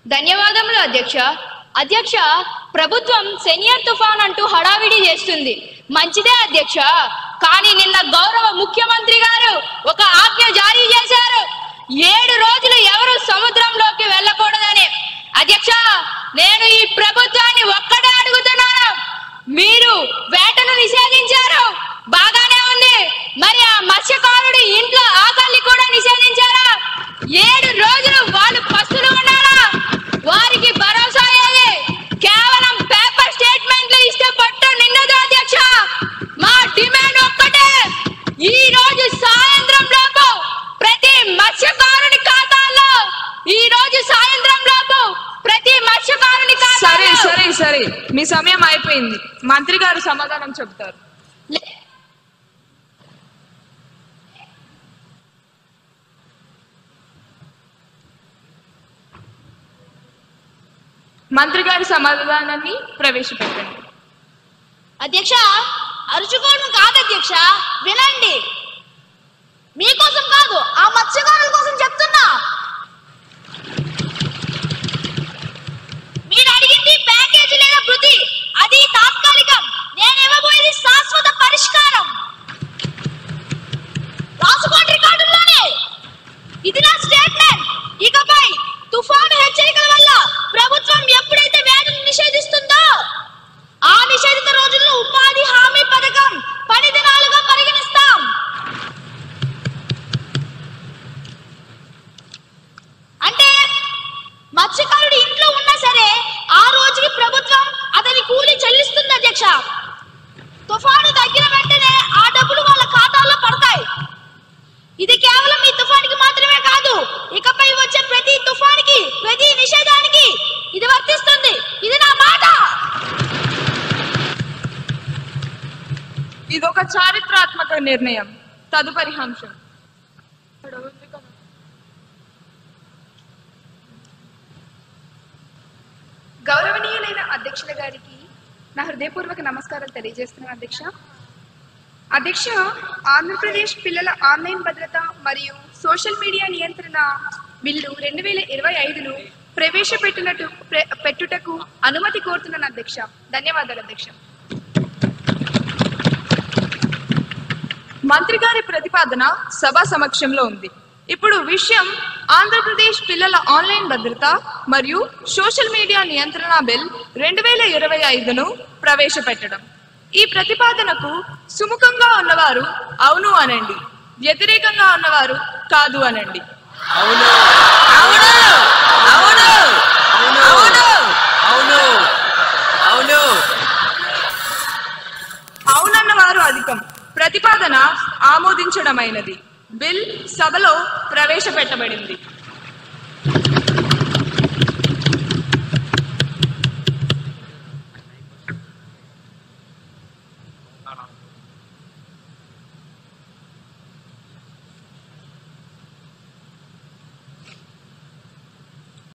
ధన్యవాదములు అధ్యక్ష. అధ్యక్ష, ప్రభుత్వం సెనియర్ తుఫాన్ అంటూ హడావిడి చేస్తుంది. మంచిదే అధ్యక్ష. కానీ నిన్న గౌరవ ముఖ్యమంత్రి గారు ఒక ఆజ్ఞ జారీ చేశారు. 7 రోజులు ఎవరు సముద్రంలోకి వెళ్ళకూడదని. అధ్యక్ష, నేను ఈ ప్రభుత్వాన్ని ఒక్కటే అడుగుతున్నాను. మీరు వేటను నిషేధించారు, బాగానే ఉంది. మరి ఆ మత్స్యకారుడి ఇంట్లో ఆకలి కూడా నిషేధించారా? 7 రోజులు వాళ్ళు పస్తులు ఉన్నారా? వారికి భరోసా ఏది? కేవలం పేపర్ స్టేట్మెంట్లు ఇస్తే పట్టు నిన్నదు అధ్యక్ష. మా డిమాండ్ ఒక్కటే, ఈ రోజు సాయంత్రం లోపు ప్రతి మత్స్యకారుని ఖాతాలో సరే సరే సరే, మీ సమయం అయిపోయింది. మంత్రి గారు సమాధానం చెప్తారు. మంత్రి గారి సమాధానాన్ని ప్రవేశపెట్టండి. అధ్యక్ష, అరుచుకోవడం కాదు అధ్యక్ష, వినండి. మీకోసం కాదు, ఆ మత్స్యకారుల కోసం చెప్తున్నా. మీరు అడిగింది ప్యాకేజీ లేదా వృద్ధి, అది తాత్కాలికం. నేను ఇవ్వబోయేది శాశ్వత పరిష్కారం. రాసుకోండి రికార్డుల్లోనే. ఇది నా స్టేట్మెంట్. ఇకపై తుఫాను హెచ్చరికల వల్ల ప్రభుత్వం ఎప్పుడైతే వేటను నిషేధిస్తుందో ఆ నిషేధిత రోజుల్లో ఉపాధి హామీ పథకం 10 దినాలుగా పరిగణిస్తాం. అంటే మత్స్యకారుడు ఇంట్లో ఉన్నా సరే ఆ రోజుకి ప్రభుత్వం అతని కూలి చెల్లిస్తుంది అధ్యక్ష. తుఫాను తగ్గిన వెంటనే ఆ డబ్బులు వాళ్ళ ఖాతాల్లో పడతాయి. ఇది కేవలం ఈ తుఫానికి మాత్రమే కాదు, ఇకపై వచ్చే ప్రతి తుఫానికి, ప్రతి నిషేధానికి ఇది వర్తిస్తుంది. ఇది నా మాట. ఇదొక చారిత్రాత్మక నిర్ణయం. తదుపరి అంశం. గౌరవనీయులైన అధ్యక్షుల గారికి నా హృదయపూర్వక నమస్కారాలు తెలియజేస్తున్నాను అధ్యక్ష. అధ్యక్ష, ఆంధ్రప్రదేశ్ పిల్లల ఆన్లైన్ భద్రత మరియు సోషల్ మీడియా నియంత్రణ బిల్లు 2025ను ప్రవేశపెట్టుటకు అనుమతి కోరుతున్నాను అధ్యక్ష. ధన్యవాదాలు అధ్యక్ష. మంత్రి గారి ప్రతిపాదన సభ సమక్షంలో ఉంది. ఇప్పుడు విషయం ఆంధ్రప్రదేశ్ పిల్లల ఆన్లైన్ భద్రత మరియు సోషల్ మీడియా నియంత్రణ బిల్ 2025ను ప్రవేశపెట్టడం. ఈ ప్రతిపాదనకు సుముఖంగా ఉన్నవారు అవును అనండి, వ్యతిరేకంగా ఉన్నవారు కాదు అనండి. అవునన్న వారు అధికం. ప్రతిపాదన ఆమోదించడమైనది. బిల్ సభలో ప్రవేశపెట్టబడింది.